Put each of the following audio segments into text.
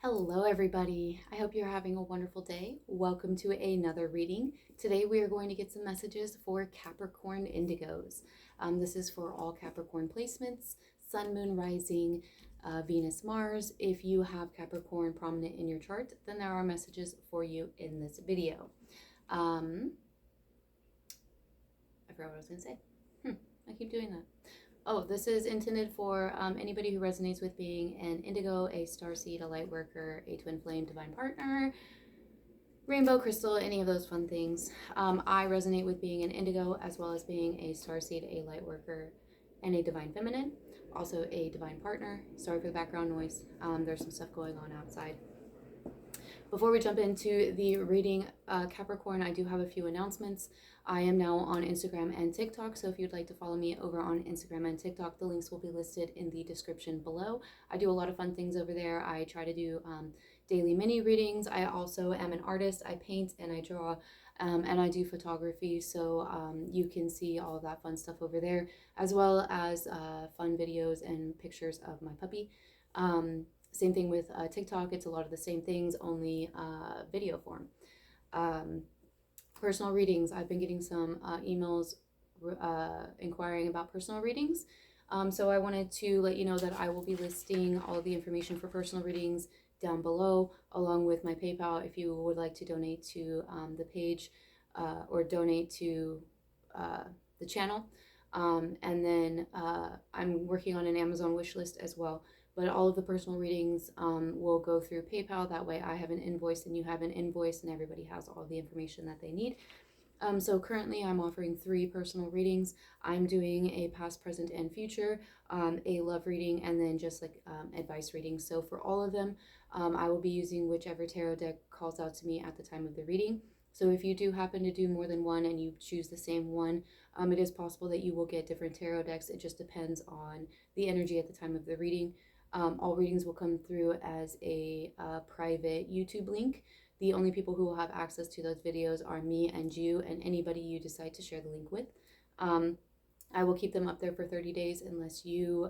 Hello everybody, I hope you're having a wonderful day. Welcome to another reading. Today we are going to get some messages for Capricorn Indigos. This is for all Capricorn placements, Sun, Moon, Rising, Venus, Mars. If you have Capricorn prominent in your chart, then there are messages for you in this video. I forgot what I was going to say. I keep doing that. Oh, this is intended for anybody who resonates with being an indigo, a starseed, a light worker, a twin flame, divine partner, rainbow crystal, any of those fun things. I resonate with being an indigo as well as being a starseed, a light worker, and a divine feminine. Also a divine partner. Sorry for the background noise. There's some stuff going on outside. Before we jump into the reading, Capricorn, I do have a few announcements. I am now on Instagram and TikTok, so if you'd like to follow me over on Instagram and TikTok, the links will be listed in the description below. I do a lot of fun things over there. I try to do daily mini readings. I also am an artist. I paint and I draw, and I do photography, so you can see all of that fun stuff over there, as well as fun videos and pictures of my puppy. Same thing with TikTok. It's a lot of the same things, only video form. Personal readings. I've been getting some emails inquiring about personal readings. So I wanted to let you know that I will be listing all of the information for personal readings down below, along with my PayPal if you would like to donate to the page or donate to the channel. And then I'm working on an Amazon wish list as well. But all of the personal readings will go through PayPal. That way I have an invoice and you have an invoice and everybody has all the information that they need. So currently I'm offering 3 personal readings. I'm doing a past, present, and future, a love reading, and then just like advice reading. So for all of them, I will be using whichever tarot deck calls out to me at the time of the reading. So if you do happen to do more than one and you choose the same one, it is possible that you will get different tarot decks. It just depends on the energy at the time of the reading. All readings will come through as a private YouTube link. The only people who will have access to those videos are me and you and anybody you decide to share the link with. I will keep them up there for 30 days unless you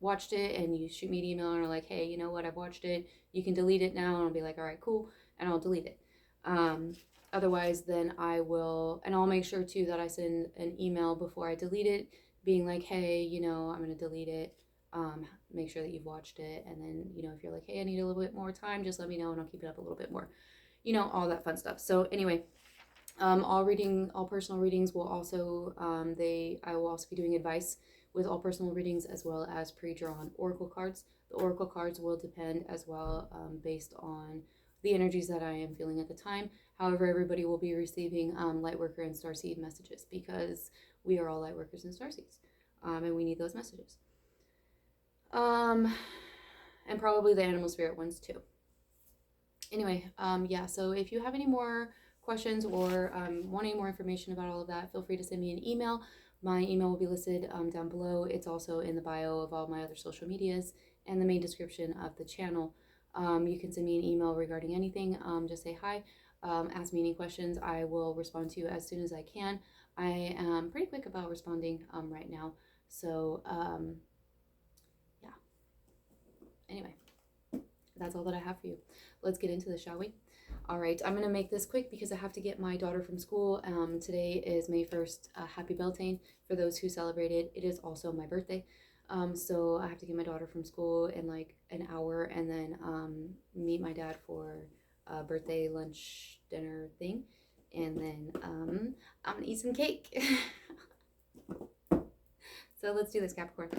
watched it and you shoot me an email and are like, hey, you know what, I've watched it. You can delete it now. And I'll be like, all right, cool. And I'll delete it. Otherwise, then I will, and I'll make sure too that I send an email before I delete it, being like, hey, you know, I'm going to delete it. Make sure that you've watched it, and then, you know, if you're like, hey, I need a little bit more time, just let me know and I'll keep it up a little bit more, you know, all that fun stuff. So anyway, all personal readings will also I will also be doing advice with all personal readings, as well as pre-drawn oracle cards. The oracle cards will depend as well, based on the energies that I am feeling at the time. However, everybody will be receiving lightworker and starseed messages, because we are all lightworkers and starseeds, and we need those messages. And probably the animal spirit ones too. Anyway, yeah, so if you have any more questions or want any more information about all of that, feel free to send me an email. My email will be listed down below. It's also in the bio of all my other social medias and the main description of the channel. You can send me an email regarding anything. Just say hi, ask me any questions. I will respond to you as soon as I can. I am pretty quick about responding right now. So, anyway, that's all that I have for you. Let's get into this, shall we? All right, I'm going to make this quick because I have to get my daughter from school. Today is May 1st. Happy Beltane for those who celebrate it. It is also my birthday. So I have to get my daughter from school in like an hour, and then meet my dad for a birthday lunch dinner thing. And then I'm going to eat some cake. So let's do this, Capricorn.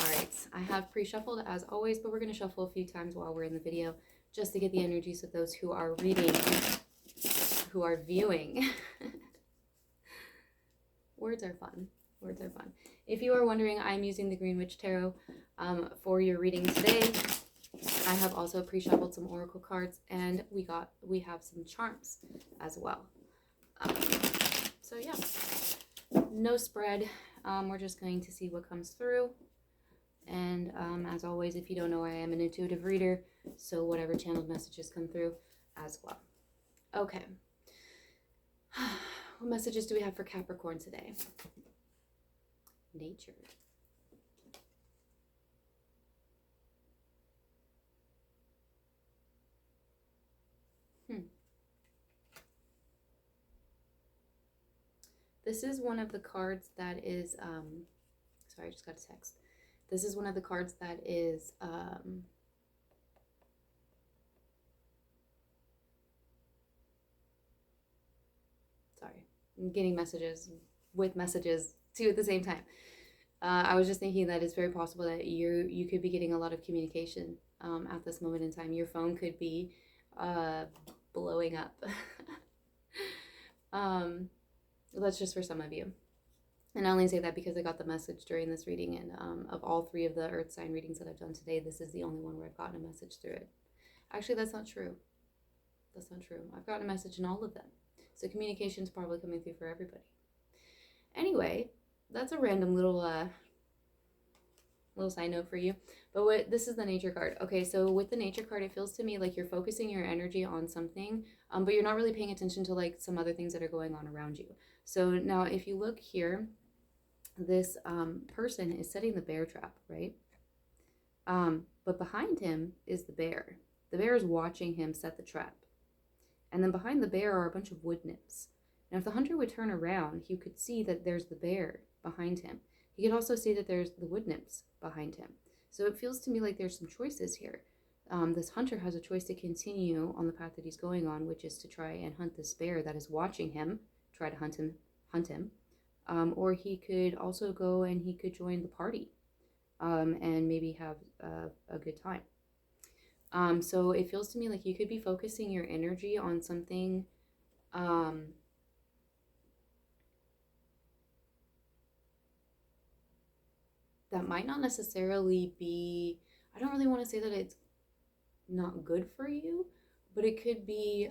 Alright, I have pre-shuffled as always, but we're going to shuffle a few times while we're in the video, just to get the energies of those who are reading, who are viewing. Words are fun. Words are fun. If you are wondering, I'm using the Green Witch Tarot for your reading today. I have also pre-shuffled some oracle cards, and we have some charms as well. So yeah, no spread. We're just going to see what comes through. And as always, if you don't know, I am an intuitive reader, so whatever channeled messages come through as well. Okay. What messages do we have for Capricorn today? Nature. This is one of the cards that is, sorry, I just got a text. This is one of the cards that is, sorry, I'm getting messages with messages too at the same time. I was just thinking that it's very possible that you could be getting a lot of communication at this moment in time. Your phone could be blowing up. That's just for some of you. And I only say that because I got the message during this reading, and of all 3 of the earth sign readings that I've done today, this is the only one where I've gotten a message through it. Actually, that's not true. That's not true. I've gotten a message in all of them. So communication's probably coming through for everybody. Anyway, that's a random little side note for you. But this is the nature card. Okay, so with the nature card, it feels to me like you're focusing your energy on something, but you're not really paying attention to like some other things that are going on around you. So now if you look here, this person is setting the bear trap, right? But behind him is the bear. The bear is watching him set the trap. And then behind the bear are a bunch of wood nymphs. Now if the hunter would turn around, he could see that there's the bear behind him. He could also see that there's the wood nymphs behind him. So it feels to me like there's some choices here. This hunter has a choice to continue on the path that he's going on, which is to try and hunt this bear that is watching him, try to hunt him. Or he could also go and he could join the party and maybe have a good time. So it feels to me like you could be focusing your energy on something that might not necessarily be, I don't really want to say that it's not good for you, but it could be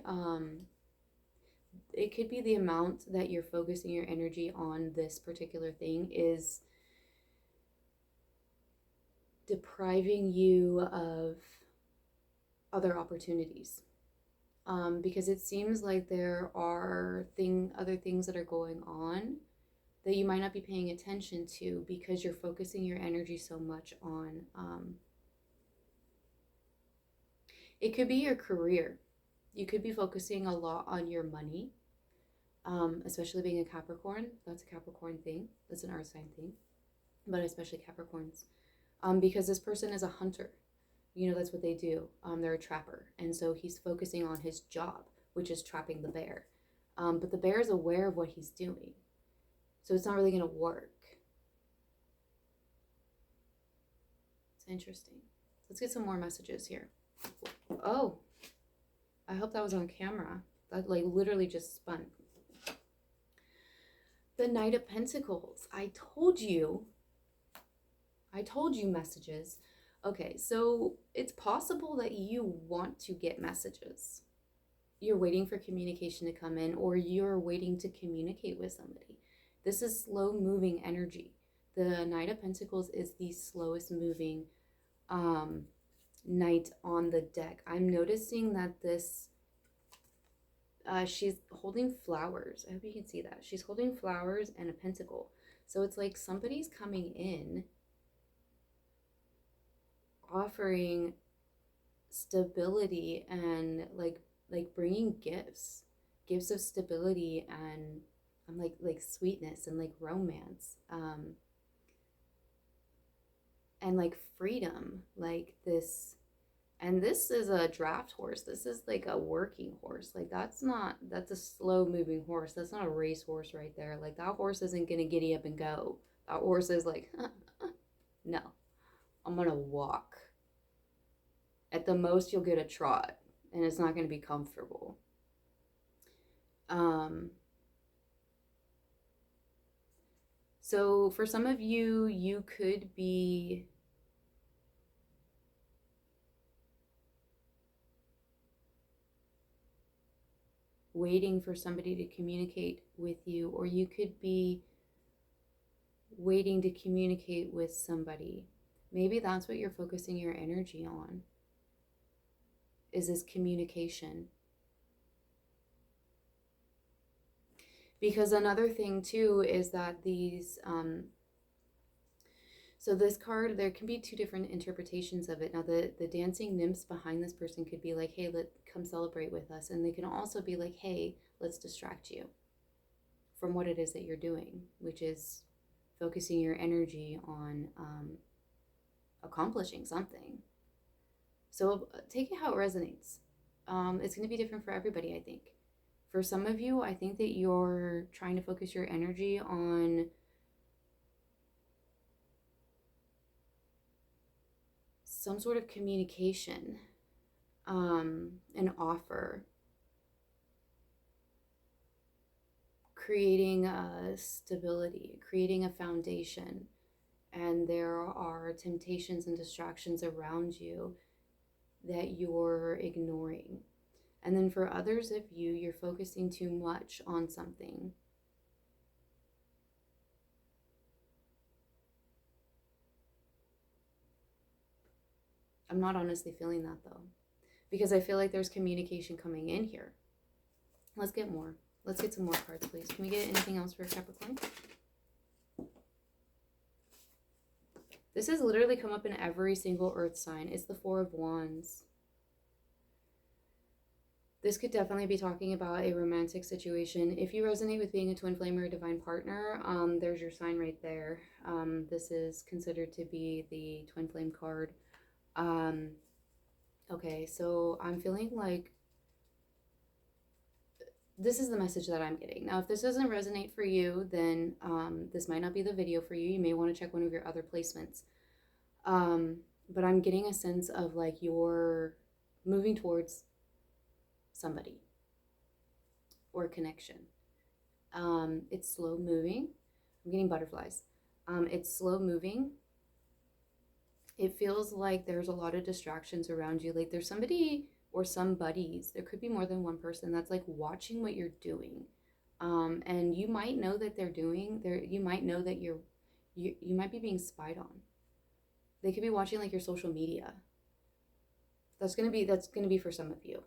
the amount that you're focusing your energy on this particular thing is depriving you of other opportunities. Because it seems like there are other things that are going on that you might not be paying attention to because you're focusing your energy so much on, it could be your career. You could be focusing a lot on your money, especially being a Capricorn. That's a Capricorn thing. That's an earth sign thing, but especially Capricorns. Because this person is a hunter. You know, that's what they do. They're a trapper. And so he's focusing on his job, which is trapping the bear. But the bear is aware of what he's doing. So it's not really going to work. It's interesting. Let's get some more messages here. Oh, I hope that was on camera. That like literally just spun. The Knight of Pentacles. I told you messages. Okay, so it's possible that you want to get messages. You're waiting for communication to come in, or you're waiting to communicate with somebody. This is slow moving energy. The Knight of Pentacles is the slowest moving knight on the deck. I'm noticing that this, she's holding flowers. I hope you can see that. She's holding flowers and a pentacle. So it's like somebody's coming in offering stability and like bringing gifts of stability and like sweetness and like romance and like freedom, like this. And this is a draft horse. This is like a working horse. Like that's a slow moving horse. That's not a race horse right there. Like that horse isn't gonna giddy up and go. That horse is like no, I'm gonna walk. At the most, you'll get a trot, and it's not going to be comfortable. So for some of you, you could be waiting for somebody to communicate with you, or you could be waiting to communicate with somebody. Maybe that's what you're focusing your energy on, is this communication. Because another thing too is that these, so this card, there can be 2 different interpretations of it. Now the dancing nymphs behind this person could be like, hey, come celebrate with us. And they can also be like, hey, let's distract you from what it is that you're doing, which is focusing your energy on accomplishing something. So take it how it resonates. It's going to be different for everybody, I think. For some of you, I think that you're trying to focus your energy on some sort of communication, an offer, creating a stability, creating a foundation. And there are temptations and distractions around you that you're ignoring. And then for others of you, you're focusing too much on something. I'm not honestly feeling that though, because I feel like there's communication coming in here. Let's get more. Let's get some more cards, please. Can we get anything else for Capricorn? This has literally come up in every single earth sign. It's the Four of Wands. This could definitely be talking about a romantic situation. If you resonate with being a twin flame or a divine partner, there's your sign right there. This is considered to be the twin flame card. Okay, so I'm feeling like this is the message that I'm getting. Now, if this doesn't resonate for you, then this might not be the video for you. You may want to check one of your other placements. But I'm getting a sense of like you're moving towards somebody or connection. It's slow moving. I'm getting butterflies. It's slow moving. It feels like there's a lot of distractions around you. Like there's somebody or some buddies, there could be more than one person that's like watching what you're doing. And you might know that they're doing there. You might know that you might be being spied on. They could be watching like your social media. That's gonna be for some of you.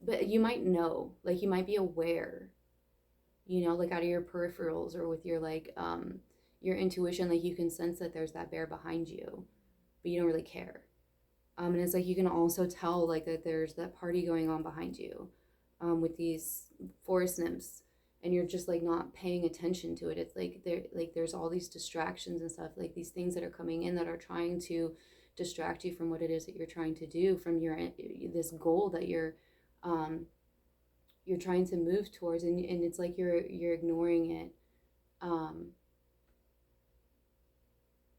But you might know, like you might be aware, you know, like out of your peripherals or with your like your intuition, like you can sense that there's that bear behind you, but you don't really care. And it's like you can also tell like that there's that party going on behind you with these forest nymphs, and you're just like not paying attention to it. It's like there's all these distractions and stuff, like these things that are coming in that are trying to distract you from what it is that you're trying to do, from your this goal that you're trying to move towards, and it's like you're ignoring it.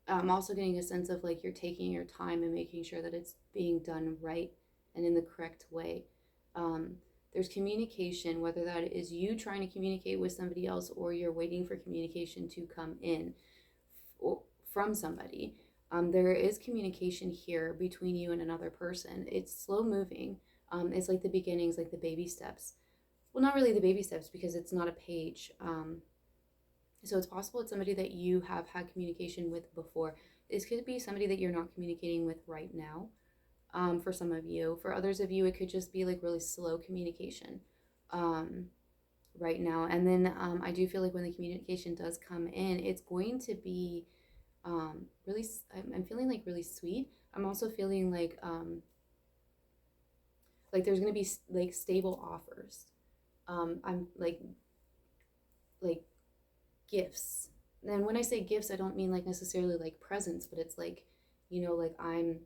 I'm also getting a sense of like you're taking your time and making sure that it's being done right and in the correct way. There's communication, whether that is you trying to communicate with somebody else or you're waiting for communication to come in from somebody. There is communication here between you and another person. It's slow moving. It's like the beginnings, like the baby steps. Well, not really the baby steps because it's not a page. So it's possible it's somebody that you have had communication with before. This could be somebody that you're not communicating with right now. For some of you. For others of you, it could just be like really slow communication right now. And then I do feel like when the communication does come in, it's going to be really, I'm feeling like really sweet. I'm also feeling like there's going to be like stable offers. I'm like gifts. And when I say gifts, I don't mean like necessarily like presents, but it's like, you know, like I'm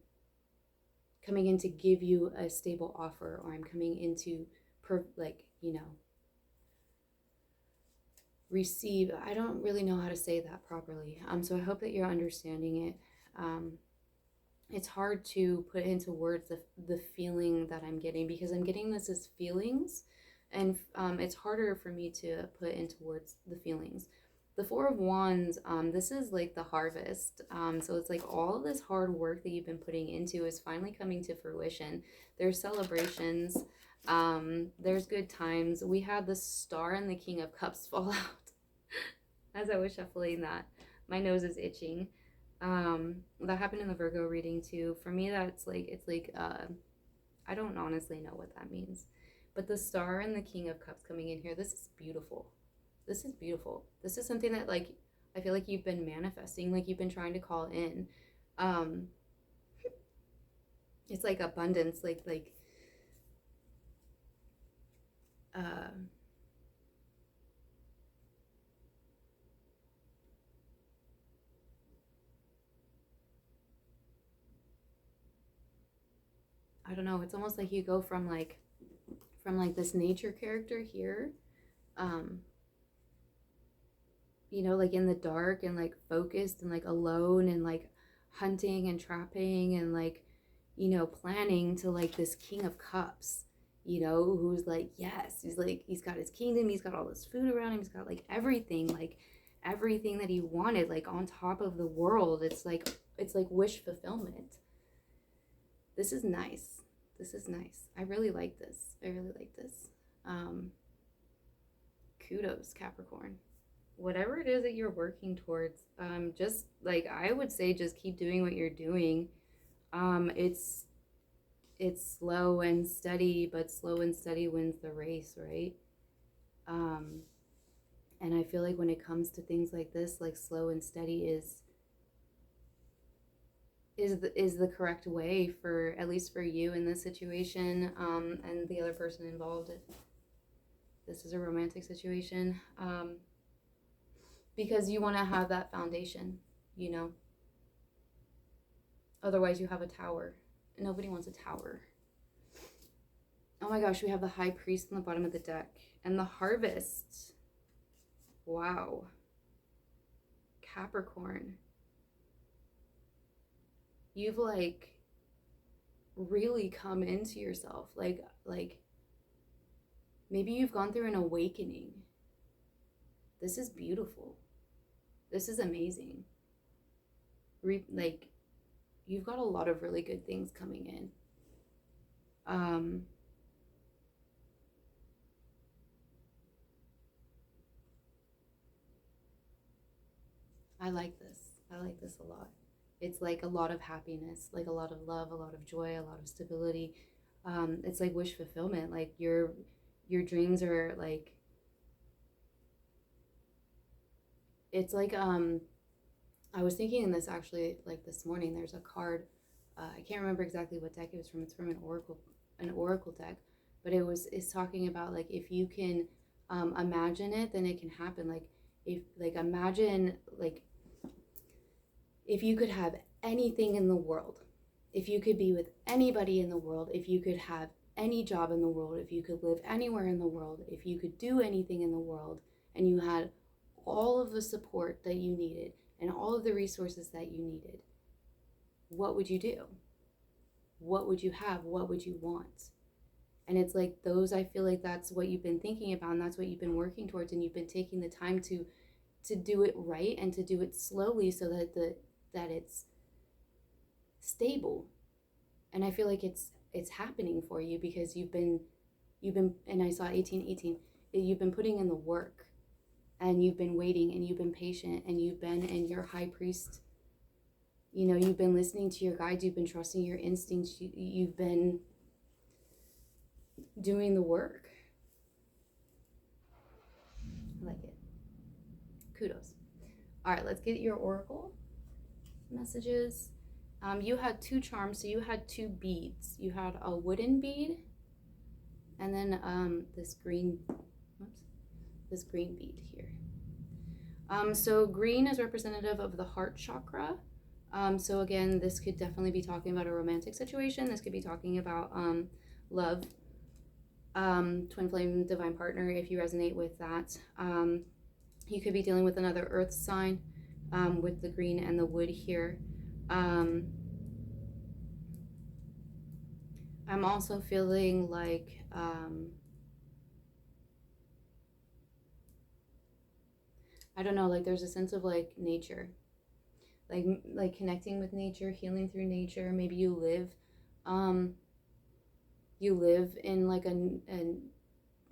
coming in to give you a stable offer, or I'm coming into receive. I don't really know how to say that properly. So I hope that you're understanding it. It's hard to put into words the feeling that I'm getting, because I'm getting this as feelings, and it's harder for me to put into words the feelings. The Four of Wands, this is like the harvest. So it's like all of this hard work that you've been putting into is finally coming to fruition. There's celebrations. There's good times. We had the Star and the King of Cups fall out. As I was shuffling that, my nose is itching. That happened in the Virgo reading too. For me, that's like, it's like, I don't honestly know what that means. But the Star and the King of Cups coming in here, this is beautiful. This is beautiful. This is something that like I feel like you've been manifesting, like you've been trying to call in. It's like abundance, like I don't know, it's almost like you go from like this nature character here, um, you know, like in the dark and like focused and like alone and like hunting and trapping and like, you know, planning, to like this King of Cups, you know, who's like, yes, he's like, he's got his kingdom, he's got all this food around him, he's got like everything that he wanted, like on top of the world. It's like wish fulfillment. This is nice. This is nice. I really like this. I really like this. Um, Kudos, Capricorn. Whatever it is that you're working towards, just like I would say, just keep doing what you're doing. It's slow and steady, but slow and steady wins the race, right? Um, and I feel like when it comes to things like this, like slow and steady is the correct way, for at least for you in this situation, and the other person involved. This is a romantic situation, because you want to have that foundation, you know. Otherwise, you have a tower. Nobody wants a tower. Oh my gosh, we have the High Priest on the bottom of the deck and the Harvest. Wow. Capricorn. You've like really come into yourself. Like maybe you've gone through an awakening. This is beautiful. This is amazing. Like you've got a lot of really good things coming in. I like this. I like this a lot. It's like a lot of happiness, like a lot of love, a lot of joy, a lot of stability. It's like wish fulfillment. Like your dreams are like, it's like I was thinking in this actually, like this morning. There's a card. I can't remember exactly what deck it was from. It's from an oracle deck, but it's talking about like if you can imagine it, then it can happen. Like if like imagine like if you could have anything in the world, if you could be with anybody in the world, if you could have any job in the world, if you could live anywhere in the world, if you could do anything in the world, and you had all of the support that you needed and all of the resources that you needed, what would you do? What would you have? What would you want? And it's like those, I feel like that's what you've been thinking about, and that's what you've been working towards, and you've been taking the time to do it right and to do it slowly so that it's stable. And I feel like it's happening for you because you've been, and I saw 1818, you've been putting in the work, and you've been waiting, and you've been patient, and you've been in your High Priest, you know, you've been listening to your guides, you've been trusting your instincts, you've been doing the work. I like it. Kudos. All right, let's get your oracle messages. You had two charms, so you had two beads. You had a wooden bead, and then this green bead here. So green is representative of the heart chakra. So again, this could definitely be talking about a romantic situation. This could be talking about love, twin flame, divine partner, if you resonate with that. You could be dealing with another earth sign with the green and the wood here. I'm also feeling like I don't know, like there's a sense of like nature, like connecting with nature, healing through nature. Maybe you live in like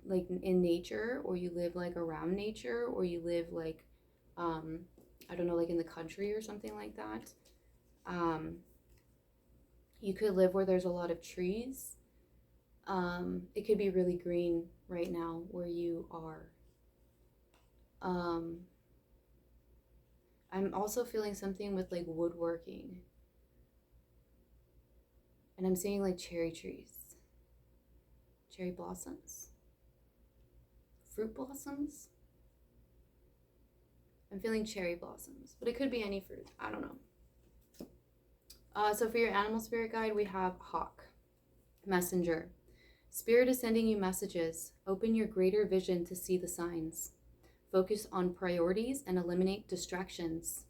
like in nature, or you live like around nature, or you live like I don't know, like in the country or something like that. You could live where there's a lot of trees. It could be really green right now where you are. I'm also feeling something with like woodworking, and I'm seeing like cherry trees, cherry blossoms, fruit blossoms. I'm feeling cherry blossoms, but it could be any fruit. I don't know. So for your animal spirit guide, we have hawk. Messenger. Spirit is sending you messages. Open your greater vision to see the signs. Focus on priorities and eliminate distractions.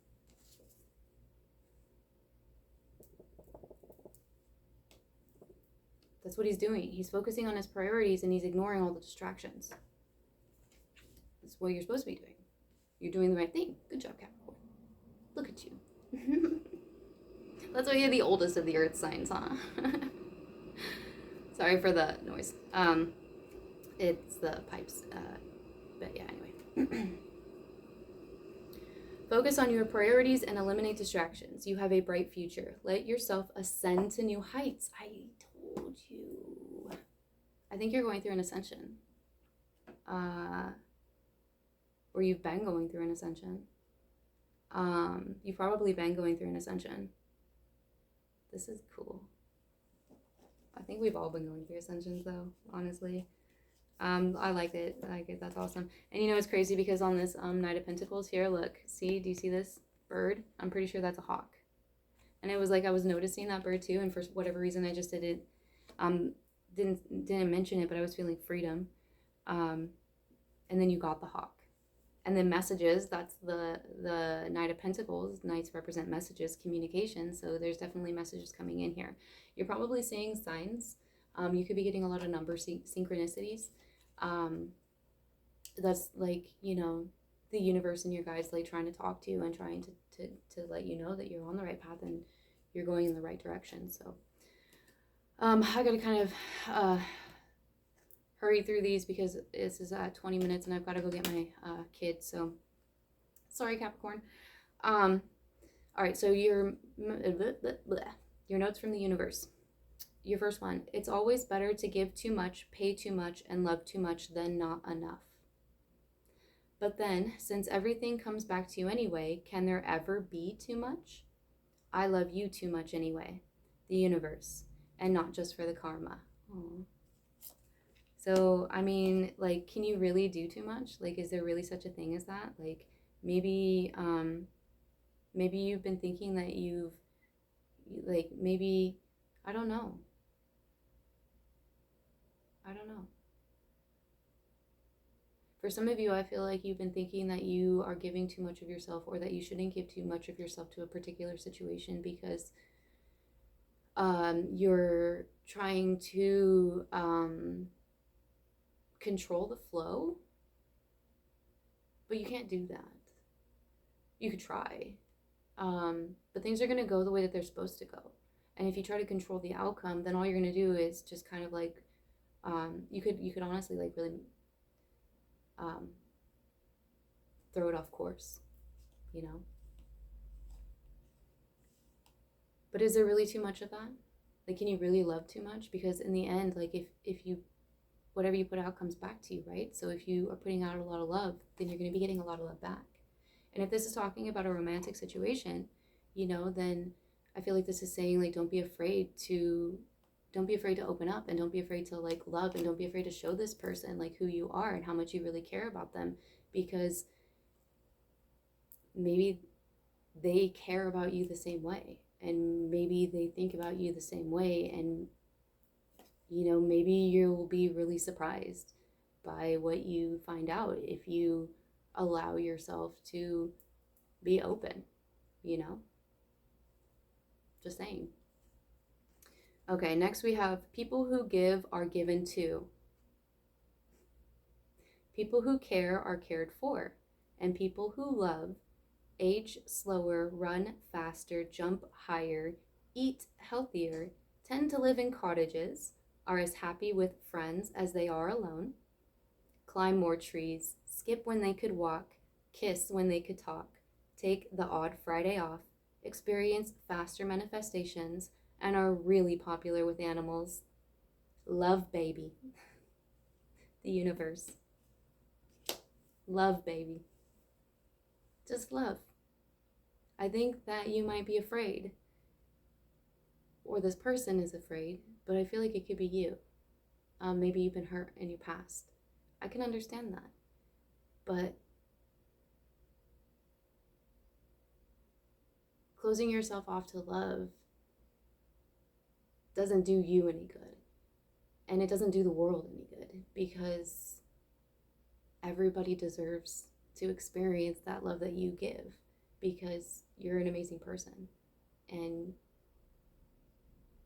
That's what he's doing. He's focusing on his priorities and he's ignoring all the distractions. That's what you're supposed to be doing. You're doing the right thing. Good job, Capricorn. Look at you. That's why you're the oldest of the earth signs, huh? Sorry for the noise. It's the pipes. But yeah, anyway. Focus on your priorities and eliminate distractions. You have a bright future. Let yourself ascend to new heights. I told you. I think you're going through an ascension. Or you've been going through an ascension. You've probably been going through an ascension. This is cool. I think we've all been going through ascensions though, honestly. I like it. I like it. That's awesome. And you know, it's crazy because on this Knight of Pentacles here, look, see, do you see this bird? I'm pretty sure that's a hawk. And it was like I was noticing that bird too, and for whatever reason I just didn't mention it, but I was feeling freedom. And then you got the hawk. And then messages, that's the Knight of Pentacles. Knights represent messages, communication. So there's definitely messages coming in here. You're probably seeing signs. You could be getting a lot of number synchronicities. That's like, you know, the universe and your guides like trying to talk to you and trying to let you know that you're on the right path and you're going in the right direction. So I gotta kind of hurry through these because this is 20 minutes and I've got to go get my kids. So sorry, Capricorn. All right, so your notes from the universe. Your first one, it's always better to give too much, pay too much, and love too much than not enough. But then, since everything comes back to you anyway, can there ever be too much? I love you too much anyway. The universe, and not just for the karma. Aww. So, I mean, like, can you really do too much? Like, is there really such a thing as that? Like, maybe you've been thinking that maybe, I don't know. For some of you, I feel like you've been thinking that you are giving too much of yourself or that you shouldn't give too much of yourself to a particular situation because you're trying to control the flow, but you can't do that. You could try, but things are going to go the way that they're supposed to go. And if you try to control the outcome, then all you're going to do is just kind of like you could honestly like really throw it off course, you know. But is there really too much of that? Like, can you really love too much? Because in the end, like if you whatever you put out comes back to you, right? So if you are putting out a lot of love, then you're going to be getting a lot of love back. And if this is talking about a romantic situation, you know, then I feel like this is saying, like, don't be afraid to open up, and don't be afraid to like love, and don't be afraid to show this person like who you are and how much you really care about them, because maybe they care about you the same way, and maybe they think about you the same way, and you know, maybe you'll be really surprised by what you find out if you allow yourself to be open, you know? Just saying. Okay, next we have people who give are given to. People who care are cared for. And people who love age slower, run faster, jump higher, eat healthier, tend to live in cottages, are as happy with friends as they are alone, climb more trees, skip when they could walk, kiss when they could talk, take the odd Friday off, experience faster manifestations, and are really popular with animals. Love, baby. The universe. Love, baby. Just love. I think that you might be afraid, or this person is afraid, but I feel like it could be you. Maybe you've been hurt in your past. I can understand that. But closing yourself off to love doesn't do you any good. And it doesn't do the world any good, because everybody deserves to experience that love that you give, because you're an amazing person. And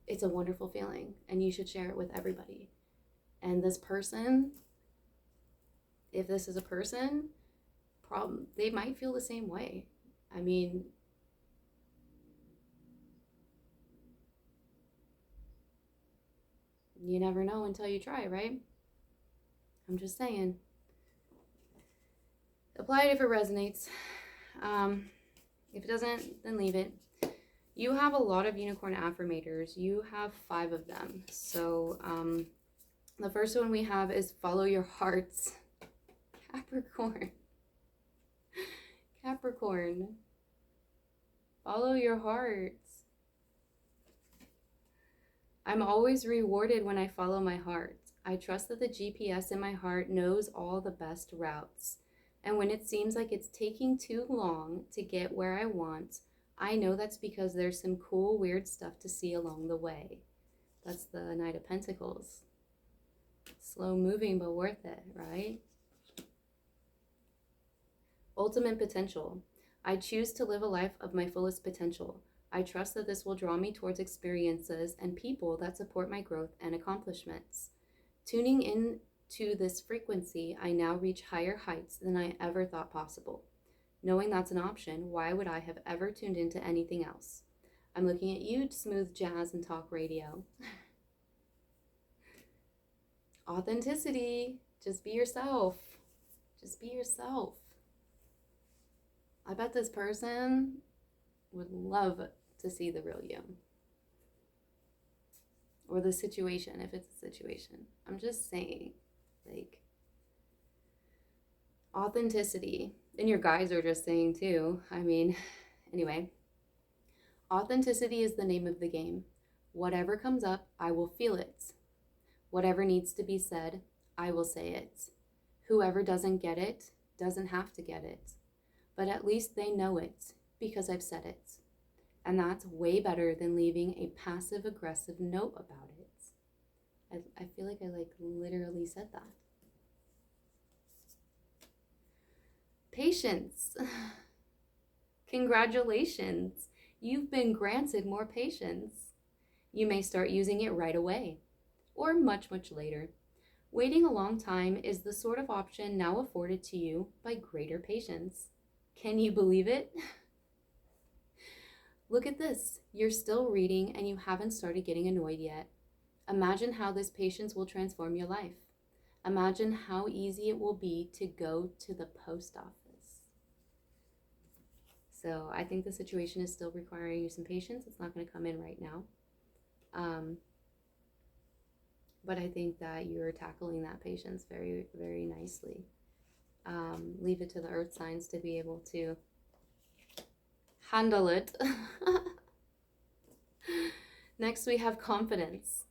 it's a wonderful feeling, and you should share it with everybody. And this person, if this is a person, they might feel the same way. I mean, you never know until you try, right? I'm just saying. Apply it if it resonates. If it doesn't, then leave it. You have a lot of unicorn affirmators. You have 5 of them. So the first one we have is follow your hearts. Capricorn. Capricorn. Follow your hearts. I'm always rewarded when I follow my heart. I trust that the GPS in my heart knows all the best routes. And when it seems like it's taking too long to get where I want, I know that's because there's some cool, weird stuff to see along the way. That's the Knight of Pentacles. Slow moving, but worth it, right? Ultimate potential. I choose to live a life of my fullest potential. I trust that this will draw me towards experiences and people that support my growth and accomplishments. Tuning in to this frequency, I now reach higher heights than I ever thought possible. Knowing that's an option, why would I have ever tuned into anything else? I'm looking at you, smooth jazz and talk radio. Authenticity. Just be yourself. Just be yourself. I bet this person would love to see the real you. Or the situation, if it's a situation. I'm just saying, like, authenticity. And your guys are just saying too. I mean, anyway. Authenticity is the name of the game. Whatever comes up, I will feel it. Whatever needs to be said, I will say it. Whoever doesn't get it, doesn't have to get it. But at least they know it, because I've said it. And that's way better than leaving a passive-aggressive note about it. I feel like I literally said that. Patience. Congratulations. You've been granted more patience. You may start using it right away, or much, much later. Waiting a long time is the sort of option now afforded to you by greater patience. Can you believe it? Look at this. You're still reading and you haven't started getting annoyed yet. Imagine how this patience will transform your life. Imagine how easy it will be to go to the post office. So I think the situation is still requiring you some patience. It's not going to come in right now. But I think that you're tackling that patience very, very nicely. Leave it to the earth signs to be able to handle it. Next, we have confidence.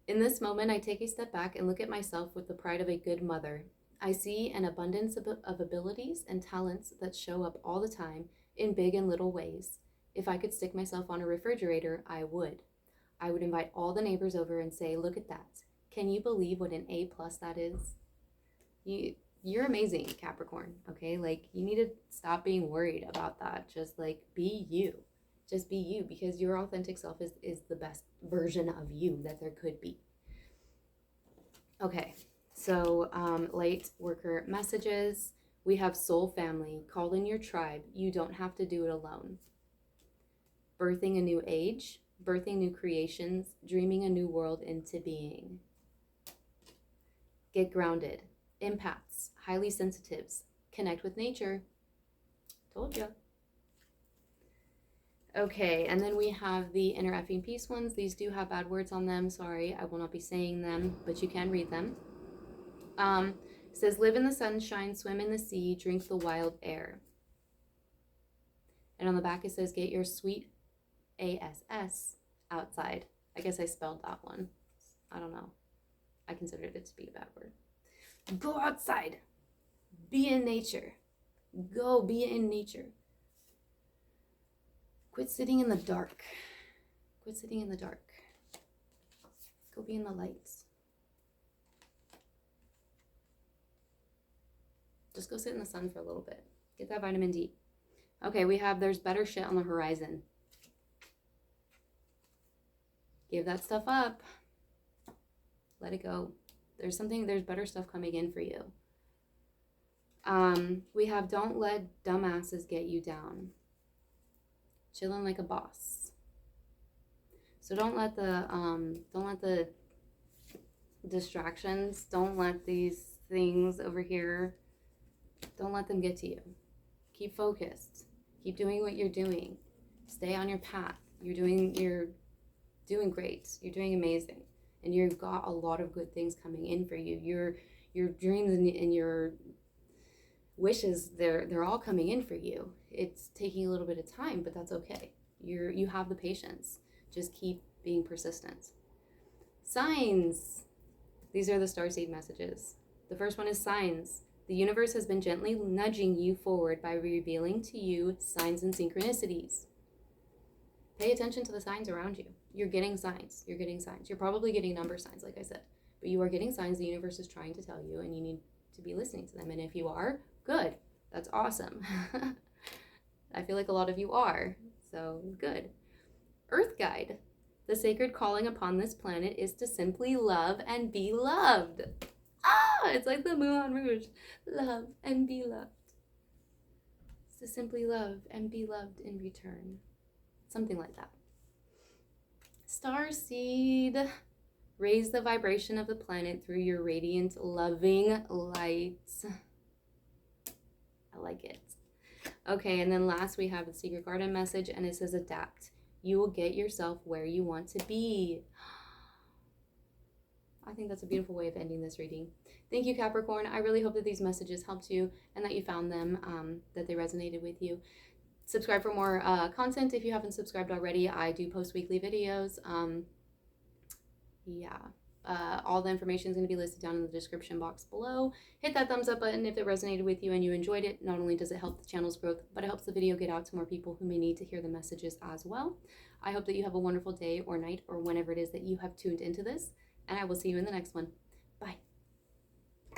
In this moment, I take a step back and look at myself with the pride of a good mother. I see an abundance of abilities and talents that show up all the time in big and little ways. If I could stick myself on a refrigerator, I would. I would invite all the neighbors over and say, look at that. Can you believe what an A+ that is? You're amazing, Capricorn, okay? Like, you need to stop being worried about that. Just, like, be you. Just be you, because your authentic self is the best version of you that there could be. Okay, so light worker messages. We have soul family. Call in your tribe. You don't have to do it alone. Birthing a new age. Birthing new creations. Dreaming a new world into being. Get grounded. Empaths. Highly sensitives. Connect with nature. Told ya. Okay, and then we have the inner effing peace ones. These do have bad words on them. Sorry, I will not be saying them, but you can read them. It says, live in the sunshine, swim in the sea, drink the wild air. And on the back it says, get your sweet ASS outside. I guess I spelled that one. I don't know. I considered it to be a bad word. Go outside. Be in nature. Go be in nature. Quit sitting in the dark. Quit sitting in the dark. Go be in the lights. Just go sit in the sun for a little bit. Get that vitamin D. Okay, we have there's better shit on the horizon. Give that stuff up. Let it go. There's better stuff coming in for you. We have don't let dumbasses get you down. Chilling like a boss. So don't let the distractions, don't let these things over here, don't let them get to you. Keep focused. Keep doing what you're doing. Stay on your path. You're doing great. You're doing amazing. And you've got a lot of good things coming in for you. Your dreams and your wishes, they're all coming in for you. It's taking a little bit of time, but that's okay. You have the patience. Just keep being persistent. Signs. These are the Starseed messages. The first one is signs. The universe has been gently nudging you forward by revealing to you signs and synchronicities. Pay attention to the signs around you. You're getting signs. You're getting signs. You're probably getting number signs, like I said. But you are getting signs the universe is trying to tell you, and you need to be listening to them. And if you are, good. That's awesome. I feel like a lot of you are. So good. Earth Guide. The sacred calling upon this planet is to simply love and be loved. It's like the Moulin Rouge. Love and be loved. It's to simply love and be loved in return. Something like that. Starseed. Raise the vibration of the planet through your radiant, loving light. I like it. Okay, and then last we have the Secret Garden message, and it says adapt. You will get yourself where you want to be. I think that's a beautiful way of ending this reading. Thank you, Capricorn. I really hope that these messages helped you and that you found them, that they resonated with you. Subscribe for more content if you haven't subscribed already. I do post weekly videos. All the information is going to be listed down in the description box below. Hit that thumbs up button if it resonated with you and you enjoyed it. Not only does it help the channel's growth, but it helps the video get out to more people who may need to hear the messages as well. I hope that you have a wonderful day or night or whenever it is that you have tuned into this, and I will see you in the next one.